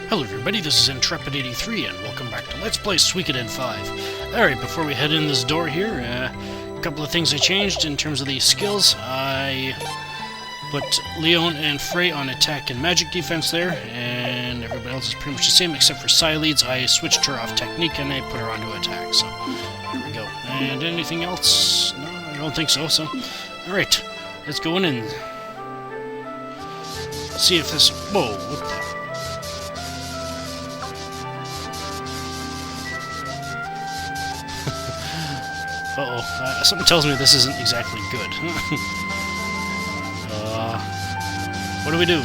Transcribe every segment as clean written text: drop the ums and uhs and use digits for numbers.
Hello everybody, this is Intrepid83 and welcome back to Let's Play Suikoden 5. Alright, before we head in this door here, a couple of things I changed in terms of the skills. I put Leon and Frey on attack and magic defense there, and everybody else is pretty much the same except for Sileads. I switched her off technique and I put her onto attack, so there we go. And anything else? No, I don't think so, alright, let's go in and see if this... Whoa, what the... Uh-oh, something tells me this isn't exactly good. What do we do?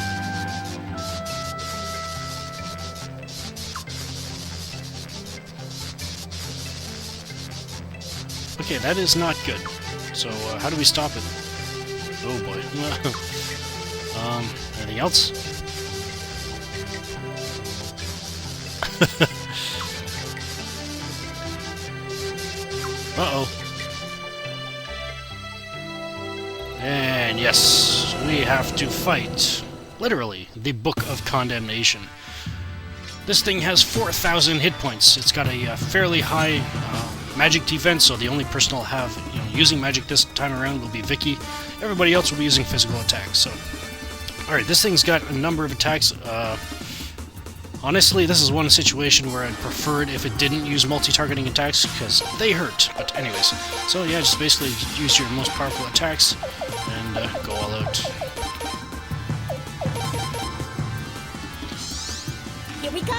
Okay, that is not good. So, how do we stop it? Oh boy. Anything else? Uh-oh. And yes, we have to fight, literally, the Book of Condemnation. This thing has 4,000 hit points. It's got a fairly high magic defense, so the only person I'll have using magic this time around will be Vicky. Everybody else will be using physical attacks. So, alright, this thing's got a number of attacks. Honestly, this is one situation where I'd prefer it if it didn't use multi-targeting attacks, because they hurt. But anyways, so yeah, just basically use your most powerful attacks and go all out. Here we go!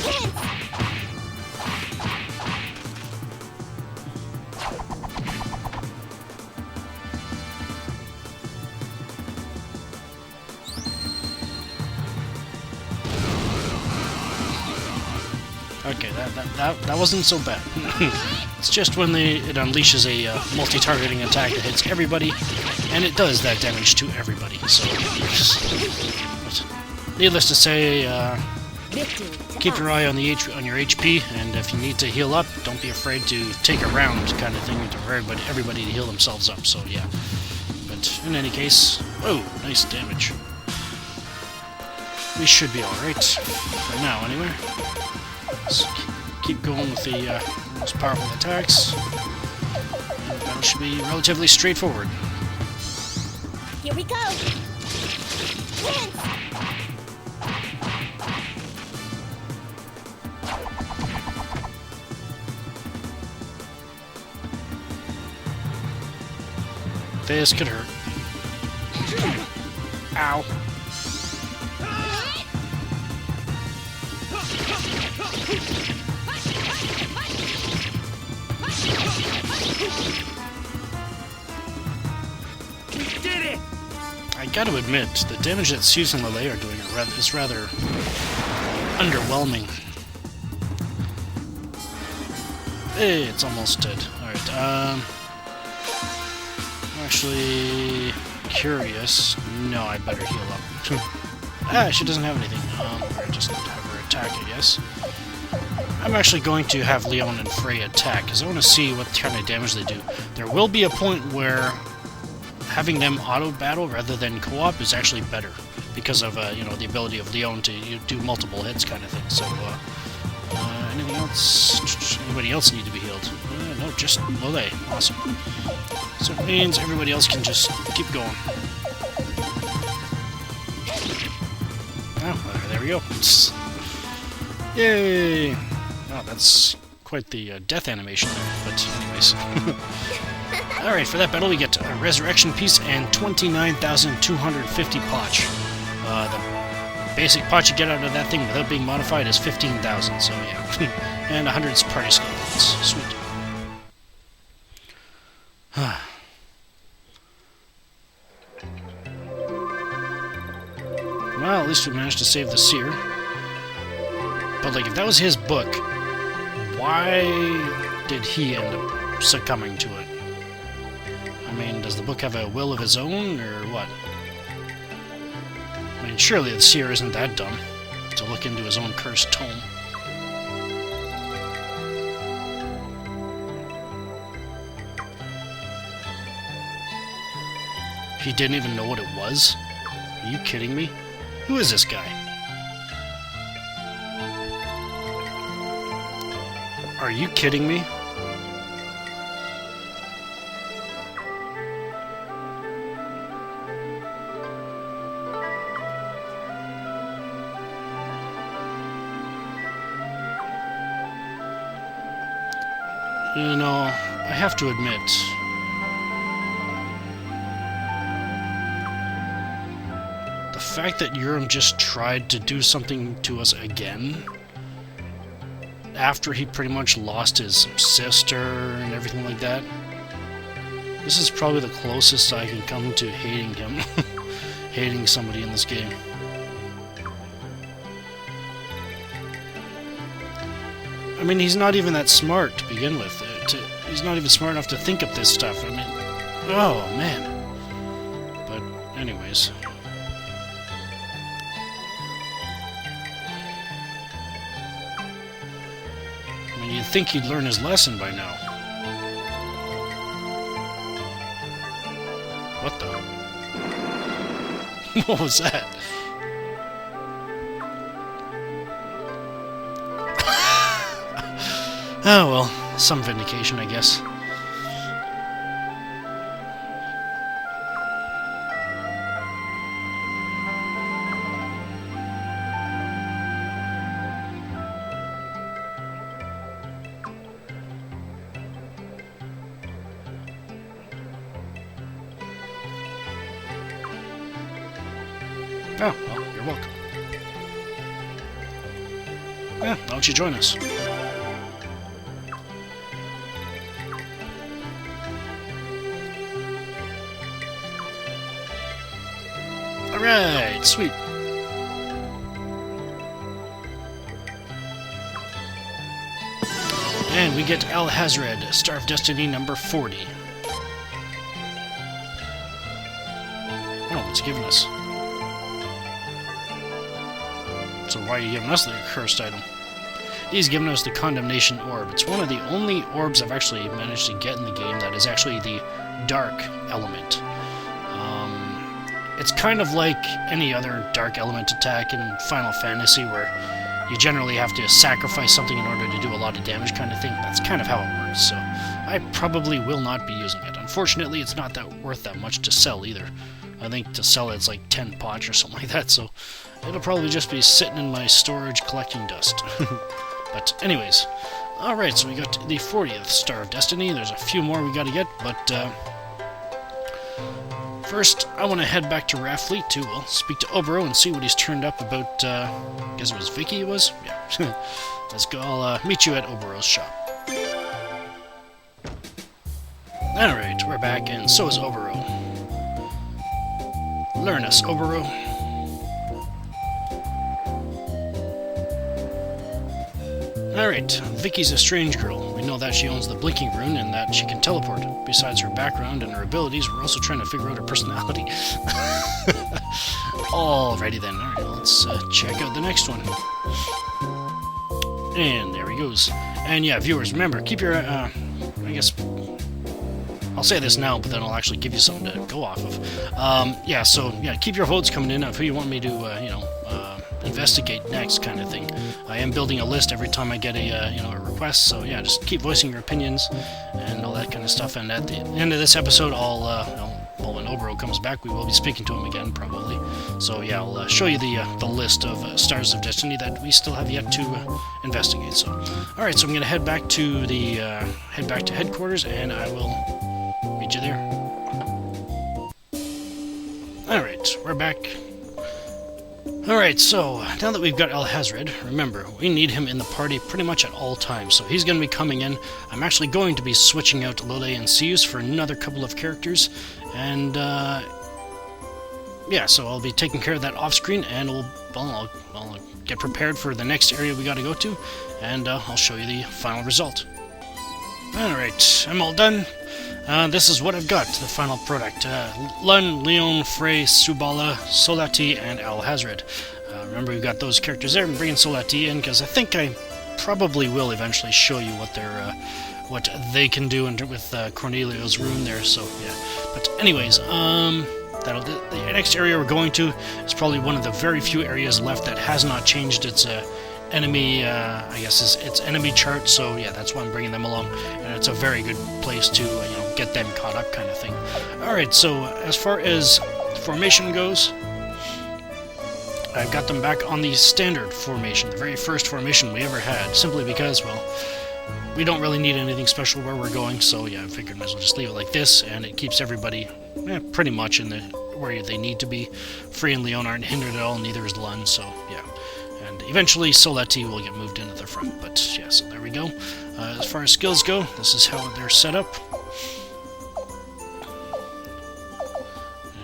Hit! Okay, that wasn't so bad. It's just when it unleashes a multi-targeting attack that hits everybody, and it does that damage to everybody. So, but needless to say, keep your eye on your HP, and if you need to heal up, don't be afraid to take a round, kind of thing, for everybody to heal themselves up. So yeah, but in any case, oh, nice damage. We should be all right for now, anyway. Let's keep going with the most powerful attacks. And the battle should be relatively straightforward. Here we go! Hit! This could hurt. Ow. We did it! I gotta admit, the damage that Cius and Lelei are doing is rather underwhelming. Hey, it's almost dead. Alright, I'm actually curious. No, I better heal up. She doesn't have anything. Alright, just have her attack, I guess. I'm actually going to have Leon and Frey attack, because I want to see what kind of damage they do. There will be a point where having them auto-battle rather than co-op is actually better, because of, the ability of Leon to do multiple hits kind of thing. So, anything else? Anybody else need to be healed? No, just Lelei. Awesome. So it means everybody else can just keep going. Oh, there we go. Yay! Oh, that's quite the death animation there, but anyways. Alright, for that battle we get a Resurrection Piece and 29,250 Potch. The basic Potch you get out of that thing without being modified is 15,000, so yeah. And 100 Party Skill points. Sweet. Well, at least we managed to save the seer. But, like, if that was his book, why did he end up succumbing to it? I mean, does the book have a will of his own, or what? I mean, surely the seer isn't that dumb to look into his own cursed tome. He didn't even know what it was? Are you kidding me? Who is this guy? Are you kidding me? You know, I have to admit, the fact that Urim just tried to do something to us again, after he pretty much lost his sister and everything like that, this is probably the closest I can come to hating him, hating somebody in this game. I mean, he's not even that smart to begin with. He's not even smart enough to think of this stuff. I mean, oh, man. But, anyways. I mean, you'd think he'd learn his lesson by now. What the? What was that? Oh, well, some vindication, I guess. Oh, well, you're welcome. Yeah, why don't you join us? Alright, sweet. And we get Alhazred, Star of Destiny number 40. Oh, what's it giving us? So why are you giving us the cursed item? He's given us the Condemnation Orb. It's one of the only orbs I've actually managed to get in the game that is actually the dark element. It's kind of like any other dark element attack in Final Fantasy where you generally have to sacrifice something in order to do a lot of damage kind of thing. That's kind of how it works, so I probably will not be using it. Unfortunately, it's not that worth that much to sell either. I think to sell it's like 10 pots or something like that, so it'll probably just be sitting in my storage collecting dust. But anyways, alright, so we got the 40th Star of Destiny. There's a few more we gotta get, but first, I want to head back to Raffleet to, well, speak to Oboro and see what he's turned up about, I guess it was Vicky it was? Yeah. Let's go, I'll meet you at Oboro's shop. Alright, we're back, and so is Oboro. Learn us, Oboro. Alright, Vicky's a strange girl. We know that she owns the Blinking Rune and that she can teleport. Besides her background and her abilities, we're also trying to figure out her personality. Alrighty then, alright, let's check out the next one. And there he goes. And yeah, viewers, remember, keep your, I guess, I'll say this now, but then I'll actually give you something to go off of. Yeah, so, yeah, keep your votes coming in of who you want me to, investigate next kind of thing. I am building a list every time I get a, a request, so yeah, just keep voicing your opinions and all that kind of stuff, and at the end of this episode, I'll, well, when Oboro comes back, we will be speaking to him again, probably. So yeah, I'll show you the list of Stars of Destiny that we still have yet to investigate, so. Alright, so I'm gonna head back to headquarters, and I will meet you there. Alright, we're back. Alright, so, now that we've got Alhazred, remember, we need him in the party pretty much at all times, so he's going to be coming in. I'm actually going to be switching out Lelei and Cius for another couple of characters, and, yeah, so I'll be taking care of that off-screen, and I'll get prepared for the next area we gotta go to, and I'll show you the final result. Alright, I'm all done. This is what I've got, the final product. Lun, Leon, Frey, Subala, Solati, and Alhazred. Remember, we've got those characters there. I'm bringing Solati in because I think I probably will eventually show you what they can do with Cornelio's rune there. So yeah. But anyways, the next area we're going to is probably one of the very few areas left that has not changed its enemy, I guess it's enemy chart, so yeah, that's why I'm bringing them along, and it's a very good place to, get them caught up kind of thing. Alright, so as far as formation goes, I've got them back on the standard formation, the very first formation we ever had, simply because, well, we don't really need anything special where we're going, so yeah, I figured I might as well just leave it like this, and it keeps everybody pretty much in the where they need to be. Free and Leon aren't hindered at all, neither is Lun, so yeah. And eventually Solati will get moved into the front, but yeah, so there we go. As far as skills go, this is how they're set up.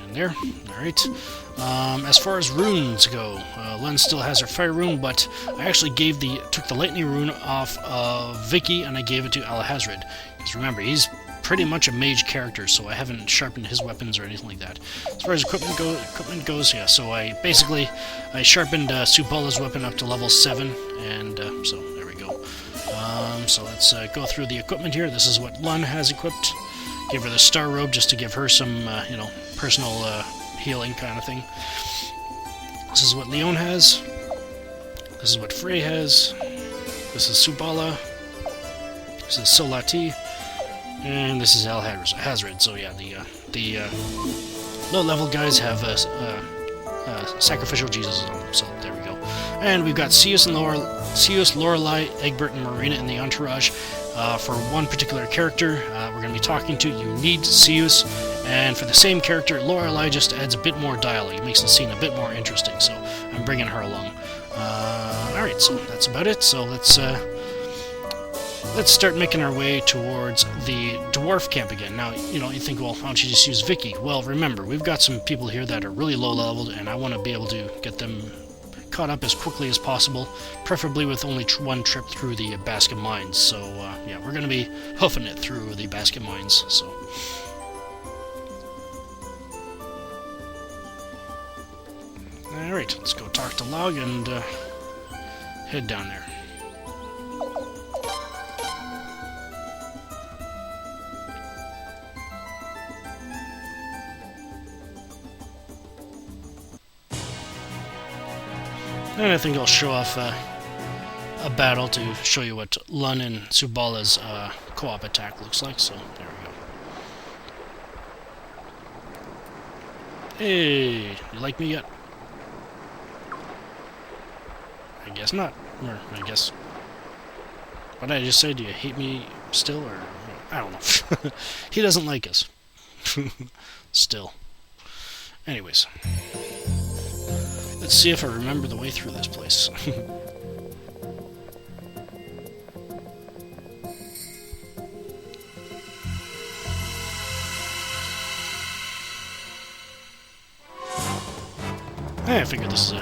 And there, alright. As far as runes go, Len still has her fire rune, but I actually took the lightning rune off of Vicky and I gave it to Alhazred. Because remember, he's pretty much a mage character, so I haven't sharpened his weapons or anything like that. As far as equipment goes, yeah, so I sharpened Subala's weapon up to level 7, and so there we go. So let's go through the equipment here. This is what Lun has equipped. Give her the star robe just to give her some, personal healing kind of thing. This is what Leon has. This is what Frey has. This is Subala. This is Solati. And this is Alhazred. So yeah, the low-level guys have sacrificial Jesus on them. So there we go. And we've got Cius, Lorelai, Egbert, and Marina in the entourage. For one particular character we're going to be talking to, you need Cius, and for the same character, Lorelai just adds a bit more dialogue. It makes the scene a bit more interesting, so I'm bringing her along. Alright, so that's about it. So let's start making our way towards the dwarf camp again. Now, you think, well, why don't you just use Vicky? Well, remember, we've got some people here that are really low-leveled, and I want to be able to get them caught up as quickly as possible, preferably with only one trip through the basket mines. So, yeah, we're going to be hoofing it through the basket mines, so... Alright, let's go talk to Logg and head down there. And I think I'll show off a battle to show you what Lun and Subala's co-op attack looks like, so there we go. Hey, you like me yet? I guess not. Or, I guess... What did I just say? Do you hate me still, or... I don't know. He doesn't like us. Still. Anyways. Let's see if I remember the way through this place. I figured this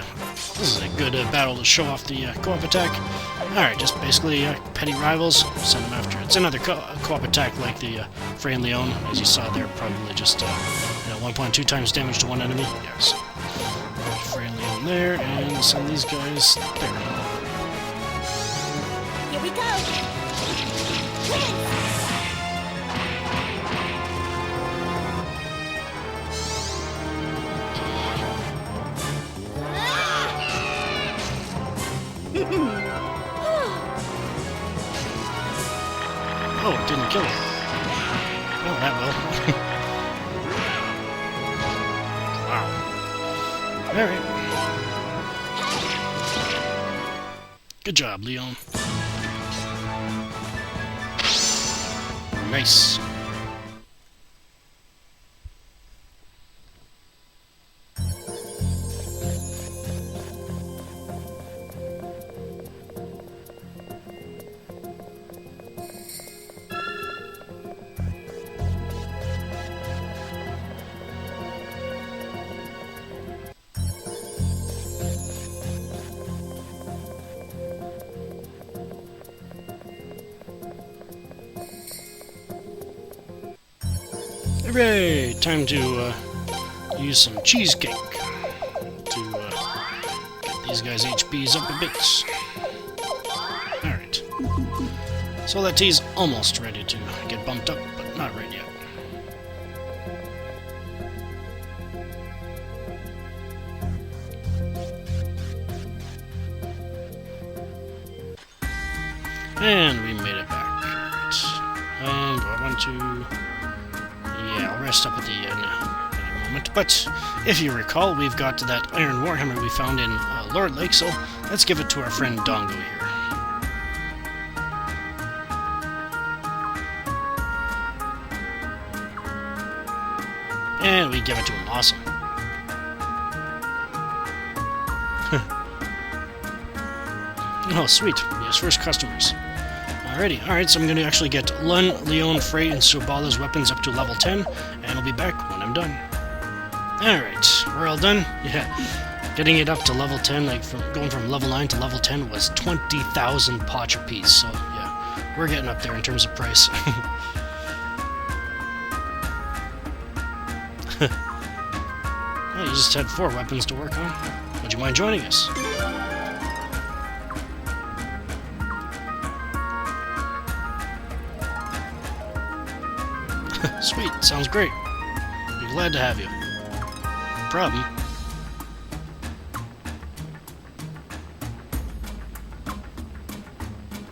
is a good battle to show off the co-op attack. Alright, just basically petty rivals, send them after. It's another co-op attack like the Frey and Leon, as you saw there, probably just 1.2 times damage to one enemy. Yes. Frey and Leon there, and send these guys there. Here we go! Oh, it didn't kill him. Oh, that will. Wow. Alright. Good job, Leon. Nice. Hooray! Time to use some cheesecake to get these guys' HPs up a bit. Alright. So that tea's almost ready to get bumped up, but not right yet. And we made it back. Alright. And do I want to... Yeah, I'll rest up at the inn in a moment. But if you recall, we've got that iron warhammer we found in Lorelei, so let's give it to our friend Dongo here. And we give it to him. Awesome. Oh, sweet. Yes, first customers. Alrighty, alright, so I'm going to actually get Lun, Leon, Frey, and Subala's weapons up to level 10, and I'll be back when I'm done. Alright, we're all done? Yeah. Getting it up to level 10, like going from level 9 to level 10 was 20,000 potch apiece, so yeah, we're getting up there in terms of price. Well, you just had 4 weapons to work on. Would you mind joining us? Sweet, sounds great. Be glad to have you. Problem?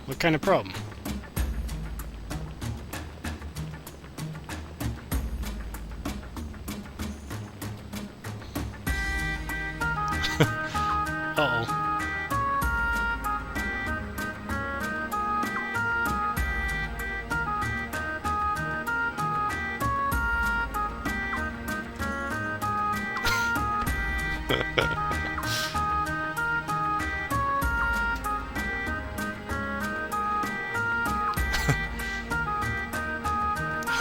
What kind of problem? Uh-oh.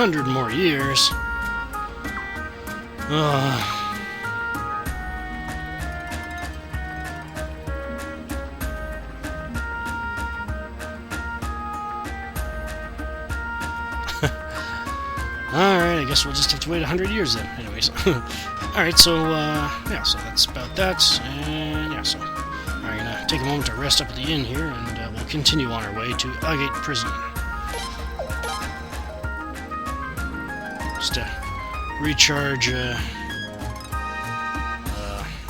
100 more years. Alright, I guess we'll just have to wait 100 years then. Anyways. Alright, so, yeah, so that's about that. And, yeah, so we're gonna take a moment to rest up at the inn here, and we'll continue on our way to Agate Prison. Just to recharge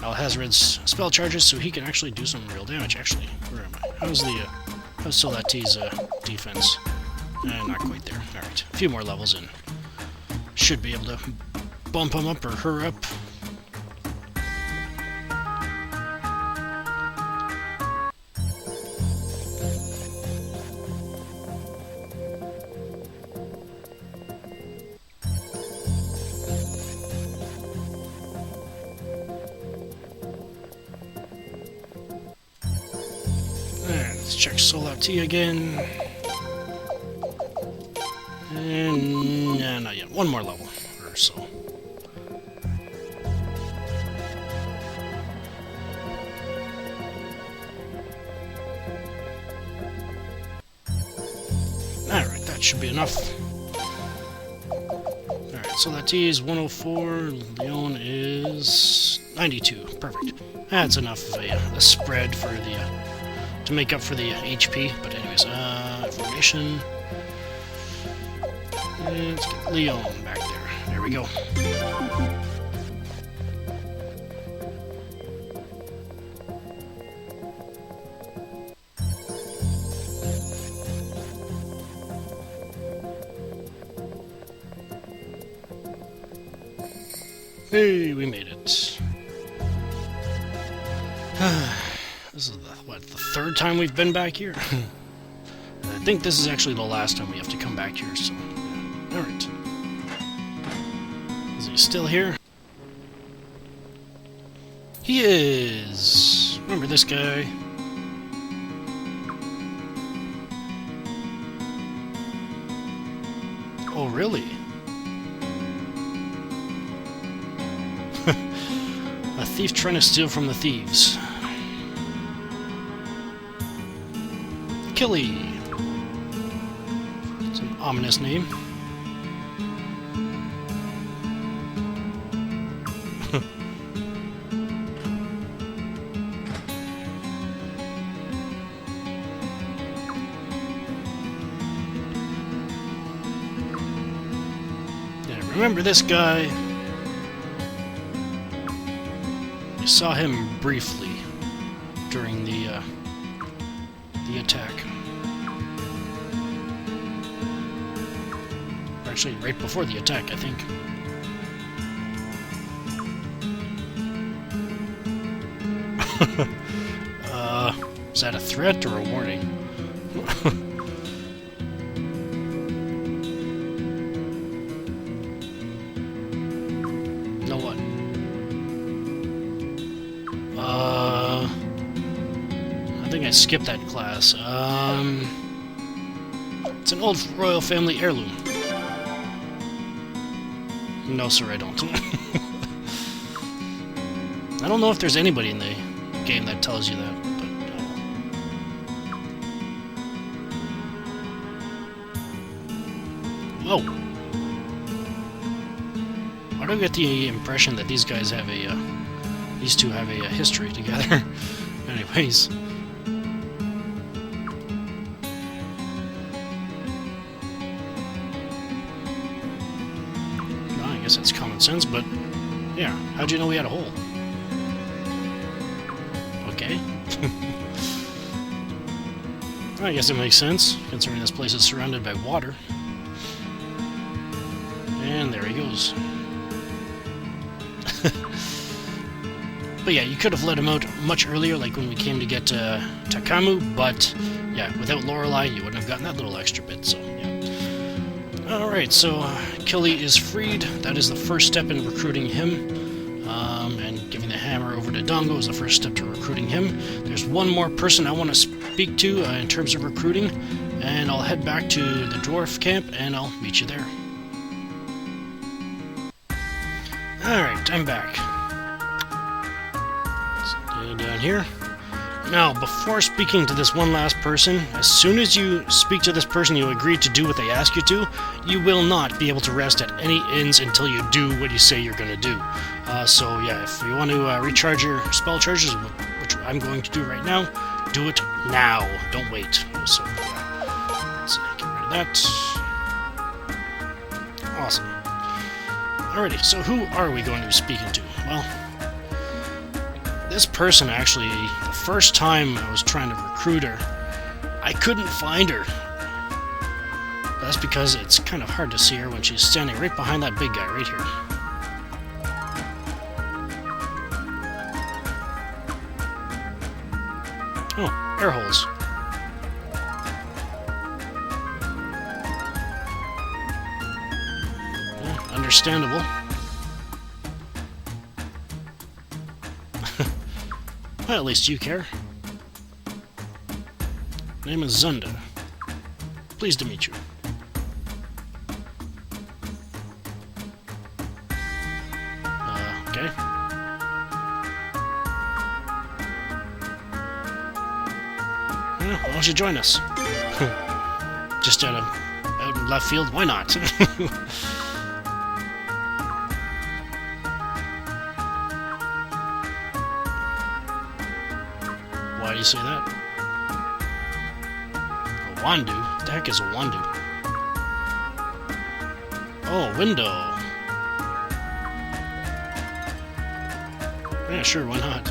Alhazred's spell charges so he can actually do some real damage. Actually, where am I? How's Solati's defense? Not quite there. Alright, a few more levels in. Should be able to bump him up or her up. Let's check Solati again. And not yet. One more level or so. Alright, that should be enough. Alright, Solati is 104. Leon is 92. Perfect. That's enough of a spread for the to make up for the HP. But anyways, information. And let's get Leon back there. There we go. Hey, we made it. This is the third time we've been back here? I think this is actually the last time we have to come back here, so... yeah. Alright. Is he still here? He is! Remember this guy? Oh, really? A thief trying to steal from the thieves. Killy. It's an ominous name. Yeah, remember this guy? I saw him briefly during the attack. Actually, right before the attack, I think. Is that a threat or a warning? No what? I think I skipped that class. It's an old royal family heirloom. No, sir, I don't. I don't know if there's anybody in the game that tells you that, but... Whoa! Why do I get the impression that these guys have a, these two have a history together? Anyways... I guess that's common sense, but... Yeah, how'd you know we had a hole? Okay. I guess it makes sense, considering this place is surrounded by water. And there he goes. But yeah, you could have let him out much earlier, like when we came to get Takamu, but yeah, without Lorelai, you wouldn't have gotten that little extra bit, so yeah. Alright, so Killy is freed. That is the first step in recruiting him. And giving the hammer over to Dongo is the first step to recruiting him. There's one more person I want to speak to in terms of recruiting, and I'll head back to the dwarf camp, and I'll meet you there. Alright, I'm back. Stay down here. Now, before speaking to this one last person, as soon as you speak to this person, you agree to do what they ask you to, you will not be able to rest at any inns until you do what you say you're going to do. So yeah, if you want to recharge your spell charges, which I'm going to do right now, do it now. Don't wait. So yeah, let's get rid of that. Awesome. Alrighty, so who are we going to be speaking to? Well, this person actually, the first time I was trying to recruit her, I couldn't find her. That's because it's kind of hard to see her when she's standing right behind that big guy right here. Oh, air holes. Yeah, understandable. Well, at least you care. Name is Zunda. Pleased to meet you. Okay. Yeah, why don't you join us? Just out in left field, why not? Why do you say that? A Wandu? What the heck is a Wandu? Oh, window. Yeah, sure, why not?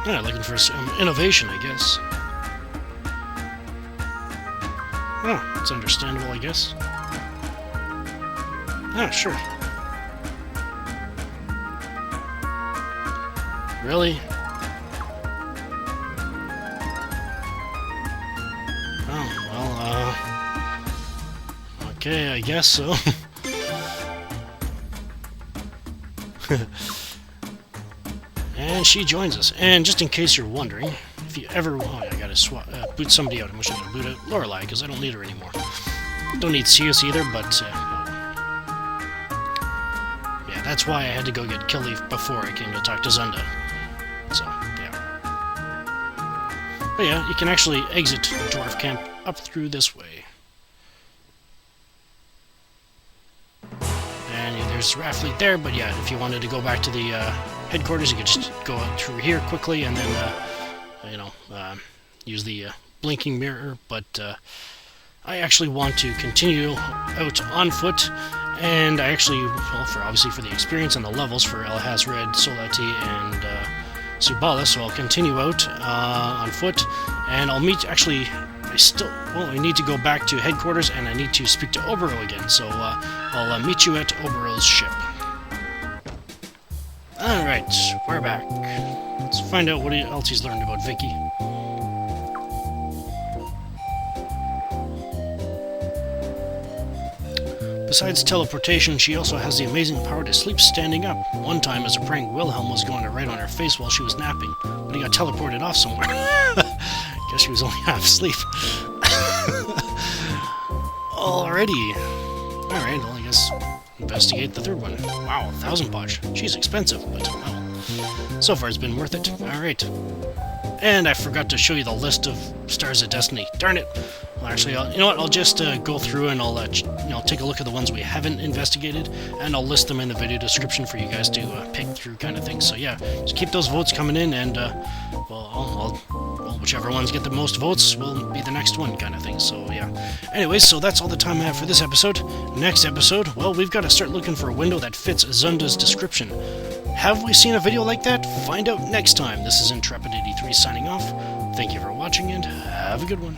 Yeah, looking for some innovation, I guess. Oh, it's understandable, I guess. Yeah, sure. Really? Oh, well, okay, I guess so. And she joins us. And just in case you're wondering, if you ever... Oh, I gotta boot somebody out. I'm just gonna boot out Lorelai, because I don't need her anymore. Don't need Cius either, but... yeah, that's why I had to go get Killy before I came to talk to Zunda. So, yeah. But yeah, you can actually exit Dwarf Camp up through this way. And yeah, there's Raffleet there, but yeah, if you wanted to go back to the headquarters, you could just go out through here quickly and then, use the blinking mirror, but I actually want to continue out on foot, and I actually, well, obviously for the experience and the levels for Alhazred, Solati, and Subala, so I'll continue out on foot, and I'll meet, actually, I need to go back to headquarters, and I need to speak to Oboro again, so I'll meet you at Oboro's ship. Alright, we're back. Let's find out what else he's learned about Vicky. Besides teleportation, she also has the amazing power to sleep standing up. One time, as a prank, Wilhelm was going to write on her face while she was napping, but he got teleported off somewhere. Guess she was only half asleep. Alrighty. Alright, well, I guess investigate the third one. Wow, 1,000 posh. She's expensive, but well, so far it's been worth it. Alright. And I forgot to show you the list of Stars of Destiny. Darn it! Well, actually, you know what? I'll just go through and I'll take a look at the ones we haven't investigated, and I'll list them in the video description for you guys to pick through, kind of thing. So yeah, just keep those votes coming in, and well, whichever ones get the most votes will be the next one, kind of thing. So yeah. Anyways, so that's all the time I have for this episode. Next episode, well, we've got to start looking for a window that fits Zunda's description. Have we seen a video like that? Find out next time. This is Intrepid83 signing off. Thank you for watching, and have a good one.